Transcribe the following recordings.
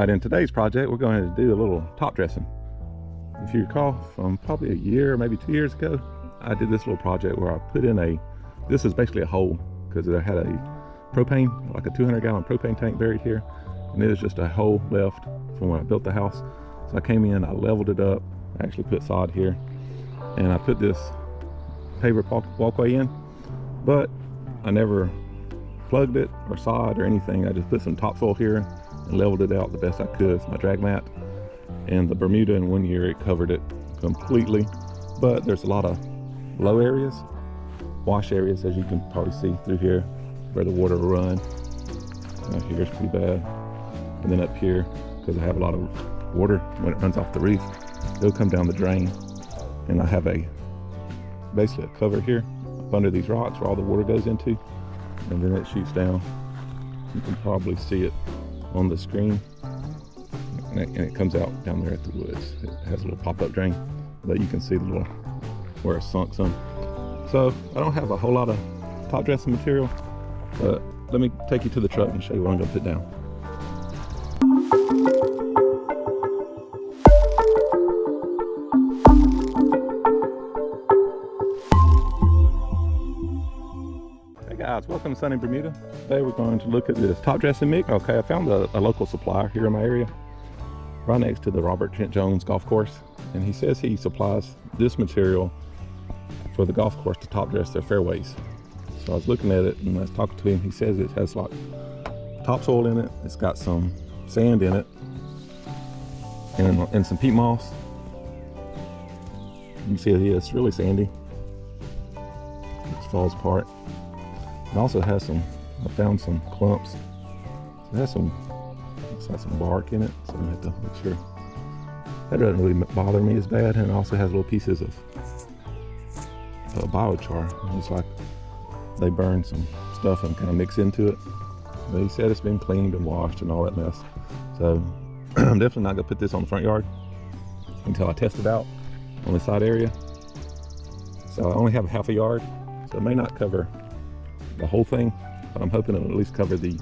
Alright, in today's project we're going to do a little top dressing. If you recall from probably a year, maybe 2 years ago, I did this little project where I put in this is basically a hole because I had a propane, like a 200-gallon propane tank buried here, and it was just a hole left from when I built the house. So I came in, I leveled it up, I actually put sod here, and I put this paver walkway in, but I never plugged it or sod or anything. I just put some topsoil here and leveled it out the best I could with my drag mat. And the Bermuda, in 1 year it covered it completely, but there's a lot of low areas, wash areas, as you can probably see through here where the water will run. Out here's pretty bad, and then up here, because I have a lot of water when it runs off the roof, it'll come down the drain. And I have basically a cover here up under these rocks where all the water goes into, and then it shoots down. You can probably see it on the screen, and it comes out down there at the woods. It has a little pop-up drain, but you can see the little where it's sunk some. So I don't have a whole lot of top dressing material, but let me take you to the truck and show you what I'm going to put down. Hey guys, welcome to sunny Bermuda. Today we're going to look at this top dressing mix. Okay, I found a local supplier here in my area, right next to the Robert Trent Jones golf course, and he says he supplies this material for the golf course to top dress their fairways. So I was looking at it and I was talking to him. He says it has like topsoil in it, it's got some sand in it, and some peat moss. You can see it's really sandy. It falls apart. It also has I found some clumps. It has it's got some bark in it, so I have to make sure. That doesn't really bother me as bad, and it also has little pieces of biochar. It's like they burn some stuff and kind of mix into it. But he said it's been cleaned and washed and all that mess. So I'm definitely not gonna put this on the front yard until I test it out on the side area. So I only have half a yard, so it may not cover the whole thing, but I'm hoping it'll at least cover these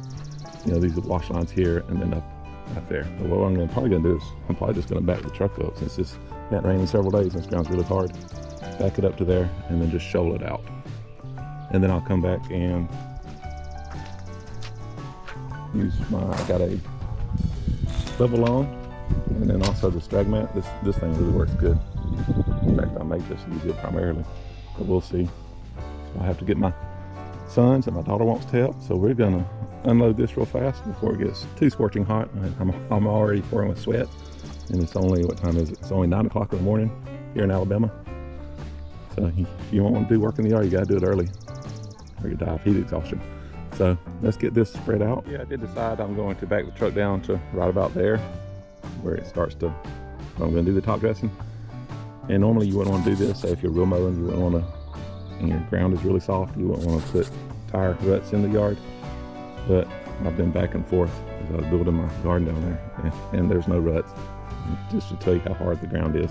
wash lines here and then up there. But what I'm probably gonna do is I'm probably just gonna back the truck up, since it's hadn't rained in several days and this ground's really hard. Back it up to there and then just shovel it out. And then I'll come back and I got a level on, and then also this drag mat. This thing really works good. In fact, I make this use it primarily, but we'll see. So I have to get my sons, and my daughter wants to help, so we're gonna unload this real fast before it gets too scorching hot. I'm already pouring with sweat, and it's only, what time is it? It's only 9 o'clock in the morning here in Alabama. So if you want to do work in the yard, you gotta do it early, or you die of heat exhaustion. So let's get this spread out. Yeah, I did decide I'm going to back the truck down to right about there where it starts to, I'm gonna do the top dressing. And normally you wouldn't want to do this. Say if you're real mowing, you wouldn't want to, and your ground is really soft, you wouldn't want to put tire ruts in the yard. But I've been back and forth as I was building my garden down there, and there's no ruts, just to tell you how hard the ground is.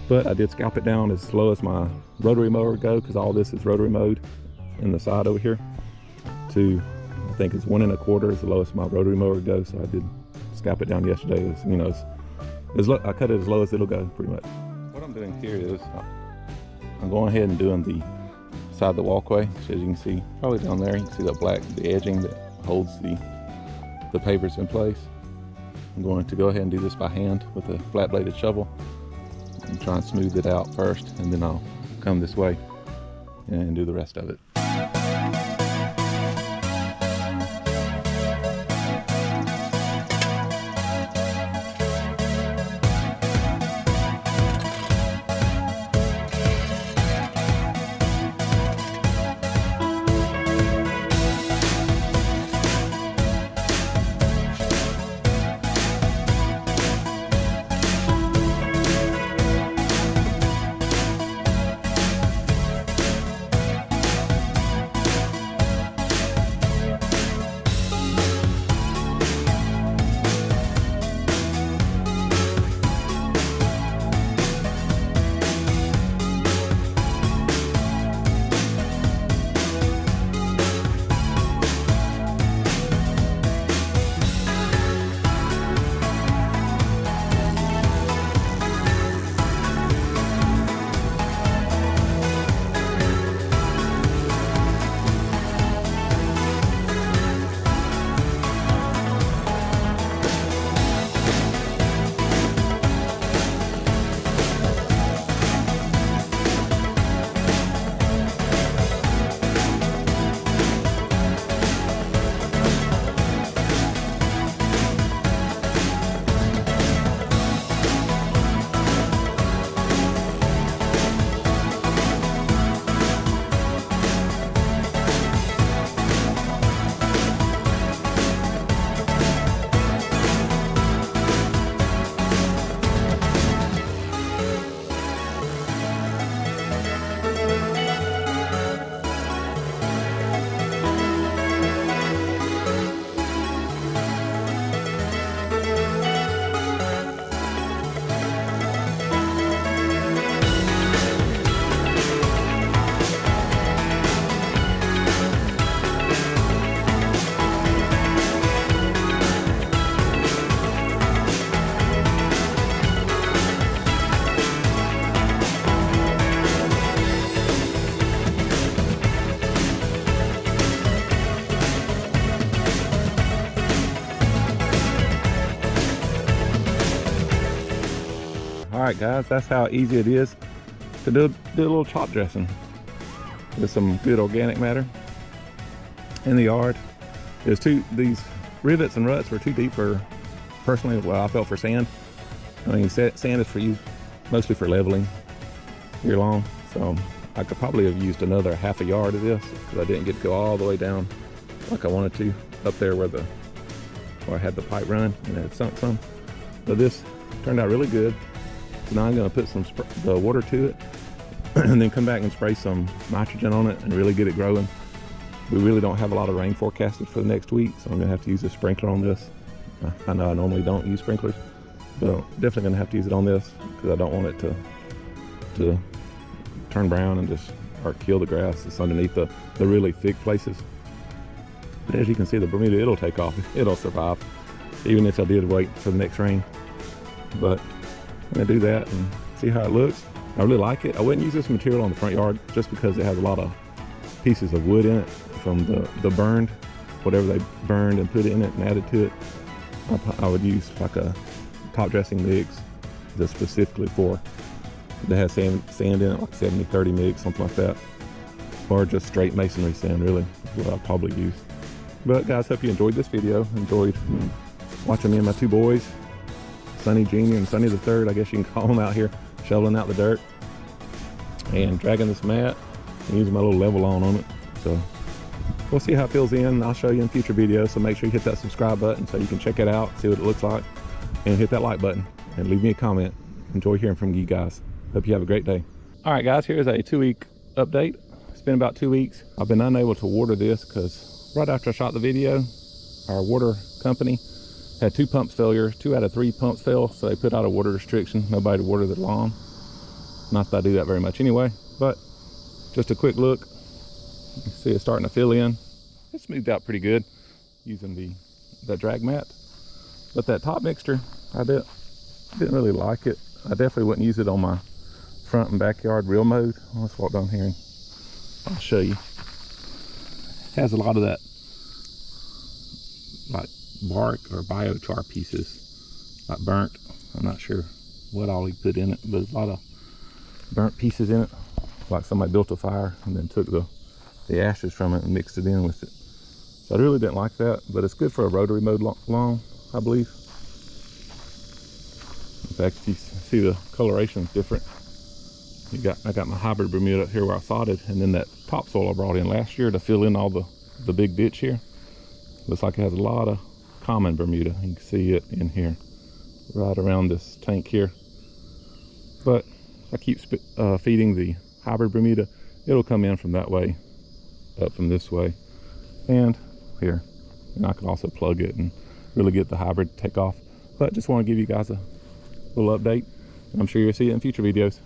But I did scalp it down as slow as my rotary mower would go, because all this is rotary mowed in the side over here, to I think it's 1 1/4 is the lowest my rotary mower would go. So I did scalp it down yesterday. I cut it as low as it'll go, pretty much. What I'm doing here is I'm going ahead and doing the side of the walkway. So as you can see, probably down there, you can see the edging that holds the pavers in place. I'm going to go ahead and do this by hand with a flat-bladed shovel and try and smooth it out first, and then I'll come this way and do the rest of it. right, guys, that's how easy it is to do a little chop dressing with some good organic matter in the yard. These rivets and ruts were too deep for, personally, what I felt for sand. I mean, sand is for you, mostly for leveling year long. So I could probably have used another half a yard of this because I didn't get to go all the way down like I wanted to up there where I had the pipe run and it sunk some. But this turned out really good. So now I'm going to put the water to it and then come back and spray some nitrogen on it and really get it growing. We really don't have a lot of rain forecasted for the next week, so I'm going to have to use a sprinkler on this. I know I normally don't use sprinklers, but I'm definitely going to have to use it on this because I don't want it to turn brown and or kill the grass that's underneath the really thick places. But as you can see, the Bermuda, it'll take off. It'll survive, even if I did wait for the next rain. But I'm going to do that and see how it looks. I really like it. I wouldn't use this material on the front yard just because it has a lot of pieces of wood in it from the burned, whatever they burned and put in it and added to it. I would use like a top dressing mix just specifically for, that has sand in it, like 70-30 mix, something like that. Or just straight masonry sand, really, is what I'd probably use. But guys, hope you enjoyed this video, enjoyed watching me and my two boys, Sonny Jr. and Sonny the Third, I guess you can call them, out here shoveling out the dirt and dragging this mat and using my little level on it. So we'll see how it feels in. I'll show you in future videos, so make sure you hit that subscribe button so you can check it out, see what it looks like, and hit that like button and leave me a comment. Enjoy hearing from you guys. Hope you have a great day. All right, guys, here's a 2-week update. It's been about 2 weeks. I've been unable to water this because right after I shot the video, our water company had 2 pumps failure. 2 out of 3 pumps fell, so they put out a water restriction. Nobody to water their lawn. Not that I do that very much anyway, but just a quick look. You see it starting to fill in. It smoothed out pretty good using that drag mat. But that top mixture, I didn't really like it. I definitely wouldn't use it on my front and backyard real mode. Let's walk down here and I'll show you. It has a lot of that like bark or biochar pieces, like burnt. I'm not sure what all he put in it, but there's a lot of burnt pieces in it, like somebody built a fire and then took the ashes from it and mixed it in with it. So I really didn't like that, but it's good for a rotary mode lawn, I believe. In fact, you see the coloration is different. I got my hybrid Bermuda up here where I thoughted, and then that topsoil I brought in last year to fill in all the big ditch here. Looks like it has a lot of common Bermuda. You can see it in here, right around this tank here. But I keep feeding the hybrid Bermuda. It'll come in from that way, up from this way, and here. And I can also plug it and really get the hybrid to take off. But just want to give you guys a little update. I'm sure you'll see it in future videos.